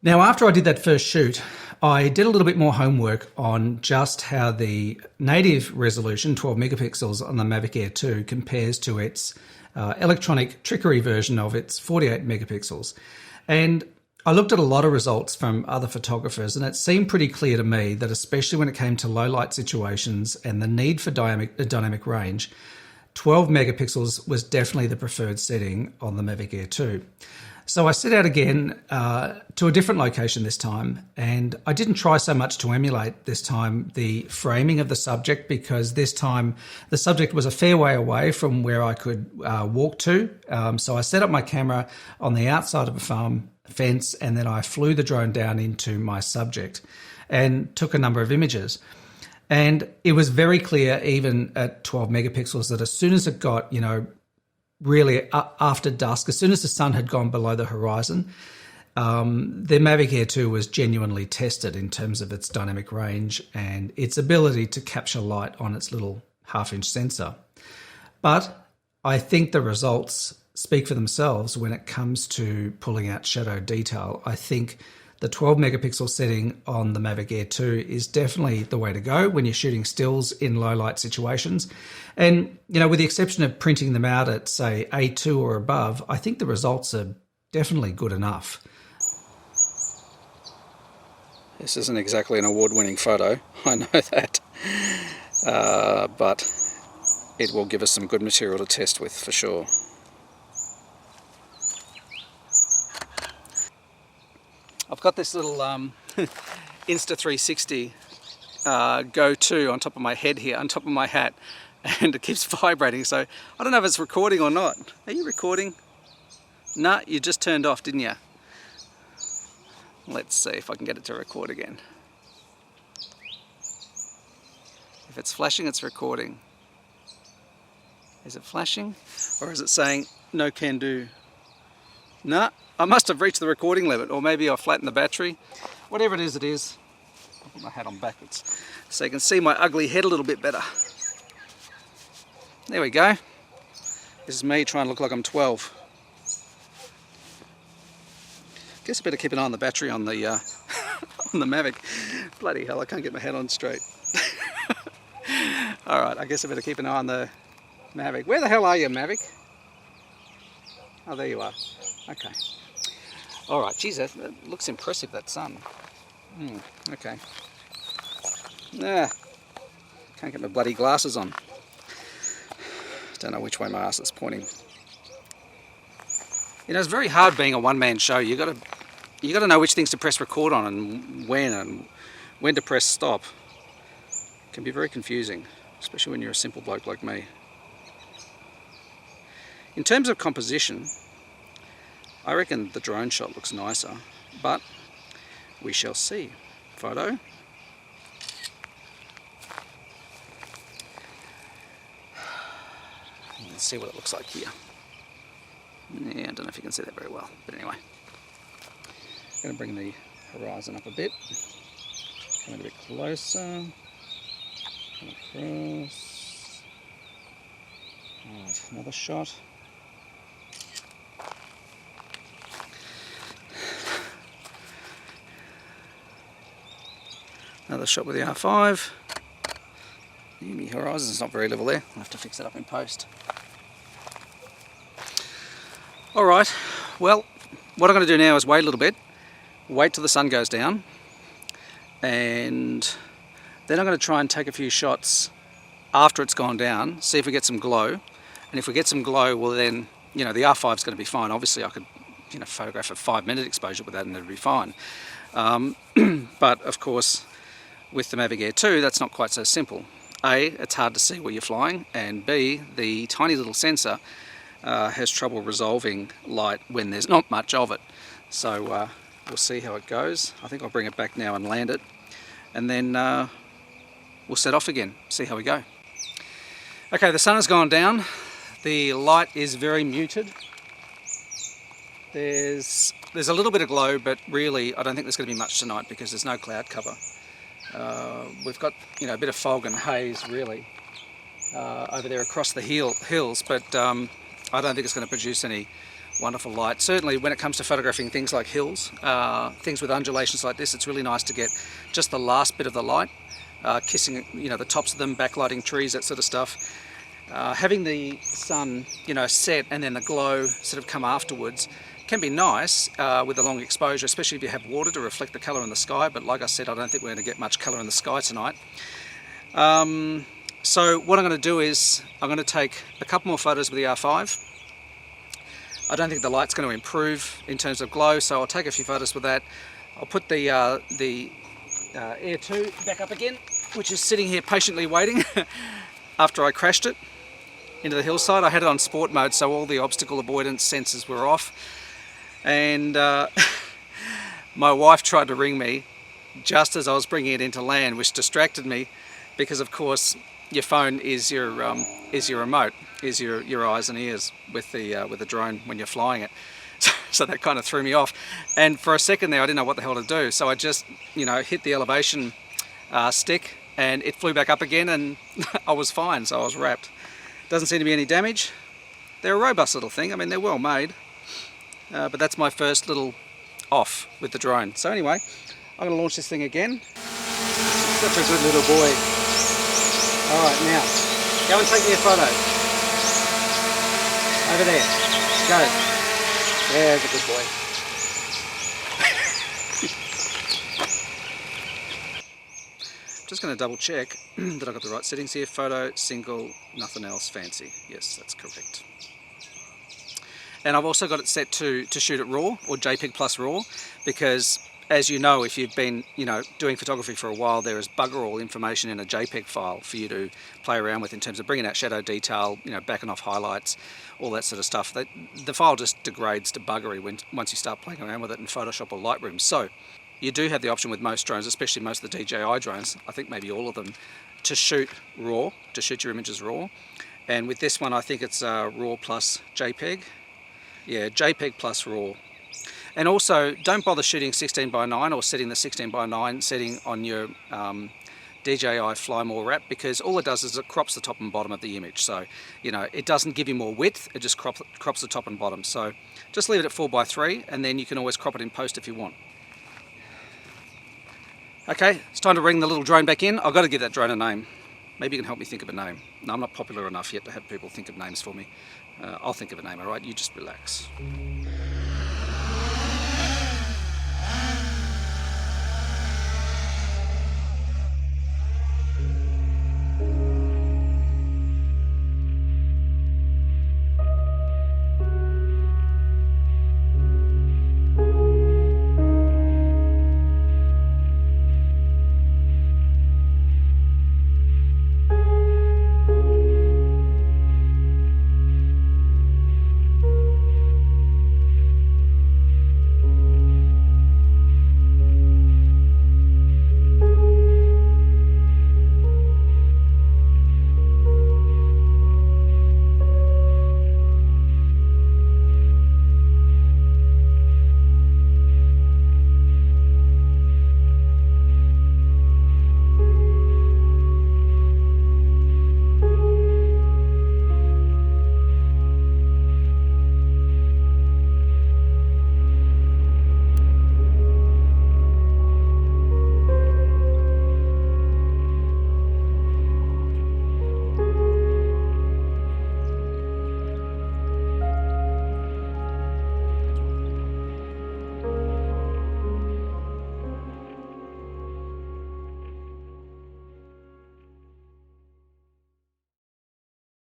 Now, after I did that first shoot, I did a little bit more homework on just how the native resolution, 12 megapixels on the Mavic Air 2, compares to its electronic trickery version of its 48 megapixels. And I looked at a lot of results from other photographers, and it seemed pretty clear to me that especially when it came to low light situations and the need for dynamic range, 12 megapixels was definitely the preferred setting on the Mavic Air 2. So I set out again to a different location this time, and I didn't try so much to emulate this time the framing of the subject, because this time the subject was a fair way away from where I could walk to. So I set up my camera on the outside of a farm fence, and then I flew the drone down into my subject and took a number of images. And it was very clear, even at 12 megapixels, that as soon as it got, really after dusk, as soon as the sun had gone below the horizon, the Mavic Air 2 was genuinely tested in terms of its dynamic range and its ability to capture light on its little half-inch sensor. But I think the results speak for themselves when it comes to pulling out shadow detail. I think the 12 megapixel setting on the Mavic Air 2 is definitely the way to go when you're shooting stills in low light situations. And, with the exception of printing them out at, say, A2 or above, I think the results are definitely good enough. This isn't exactly an award-winning photo, I know that, but it will give us some good material to test with for sure. I've got this little Insta360 Go2 on top of my head here, on top of my hat, and it keeps vibrating, so I don't know if it's recording or not. Are you recording? Nah, you just turned off, didn't you? Let's see if I can get it to record again. If it's flashing, it's recording. Is it flashing? Or is it saying, no can do? Nah, I must have reached the recording limit, or maybe I flattened the battery. Whatever it is, it is. I'll put my hat on backwards so you can see my ugly head a little bit better. There we go. This is me trying to look like I'm 12. Guess I better keep an eye on the battery on the on the Mavic. Bloody hell, I can't get my head on straight. Alright, I guess I better keep an eye on the Mavic. Where the hell are you, Mavic? Oh, there you are. Okay. Alright, geez, that looks impressive, that sun. Okay. Can't get my bloody glasses on. Don't know which way my ass is pointing. It's very hard being a one-man show. You got to know which things to press record on and when to press stop. It can be very confusing, especially when you're a simple bloke like me. In terms of composition, I reckon the drone shot looks nicer, but we shall see. Photo. Let's see what it looks like here. Yeah, I don't know if you can see that very well, but anyway. I'm going to bring the horizon up a bit. Come a bit closer. Come across. Alright, another shot. Another shot with the R5. The horizon's not very level there. I'll have to fix it up in post. Alright, well, what I'm going to do now is wait a little bit, wait till the sun goes down, and then I'm going to try and take a few shots after it's gone down, see if we get some glow, and if we get some glow, well then, the R5 is going to be fine. Obviously I could, photograph a 5-minute exposure with that and it'd be fine. But of course, with the Mavic Air 2, that's not quite so simple. A, it's hard to see where you're flying, and B, the tiny little sensor has trouble resolving light when there's not much of it. So we'll see how it goes. I think I'll bring it back now and land it, and then we'll set off again, see how we go. Okay, the sun has gone down. The light is very muted. There's a little bit of glow, but really I don't think there's going to be much tonight because there's no cloud cover. We've got a bit of fog and haze really over there across the hills, but I don't think it's going to produce any wonderful light. Certainly when it comes to photographing things like hills, things with undulations like this, it's really nice to get just the last bit of the light, kissing, you know, the tops of them, backlighting trees, that sort of stuff. Having the sun, you know, set and then the glow sort of come afterwards can be nice with a long exposure, especially if you have water to reflect the colour in the sky. But like I said, I don't think we're going to get much colour in the sky tonight. So what I'm going to do is I'm going to take a couple more photos with the R5. I don't think the light's going to improve in terms of glow, so I'll take a few photos with that. I'll put the Air 2 back up again, which is sitting here patiently waiting after I crashed it into the hillside. I had it on sport mode, so all the obstacle avoidance sensors were off. And my wife tried to ring me just as I was bringing it into land, which distracted me because, of course, your phone is your remote, is your eyes and ears with the drone when you're flying it. So that kind of threw me off. And for a second there, I didn't know what the hell to do. So I just, you know, hit the elevation stick, and it flew back up again, and I was fine. So I was wrapped. Doesn't seem to be any damage. They're a robust little thing. I mean, they're well made. But that's my first little off with the drone. So anyway, I'm going to launch this thing again. Such a good little boy. Alright, now, go and take me a photo. Over there. Go. There's a good boy. Just going to double check that I've got the right settings here. Photo, single, nothing else fancy. Yes, that's correct. And I've also got it set to shoot at RAW, or JPEG plus RAW, because as you know, if you've been, you know, doing photography for a while, there is bugger all information in a JPEG file for you to play around with in terms of bringing out shadow detail, you know, backing off highlights, all that sort of stuff. The file just degrades to buggery once you start playing around with it in Photoshop or Lightroom. So you do have the option with most drones, especially most of the DJI drones, I think maybe all of them, to shoot RAW, to shoot your images RAW. And with this one, I think it's RAW plus JPEG. Yeah, JPEG plus RAW. And also, don't bother shooting 16:9 or setting the 16:9 setting on your DJI Fly More wrap, because all it does is it crops the top and bottom of the image. So, you know, it doesn't give you more width, it just crops the top and bottom. So just leave it at 4:3, and then you can always crop it in post if you want. Okay, it's time to bring the little drone back in. I've got to give that drone a name. Maybe you can help me think of a name. No, I'm not popular enough yet to have people think of names for me. I'll think of a name, alright? You just relax.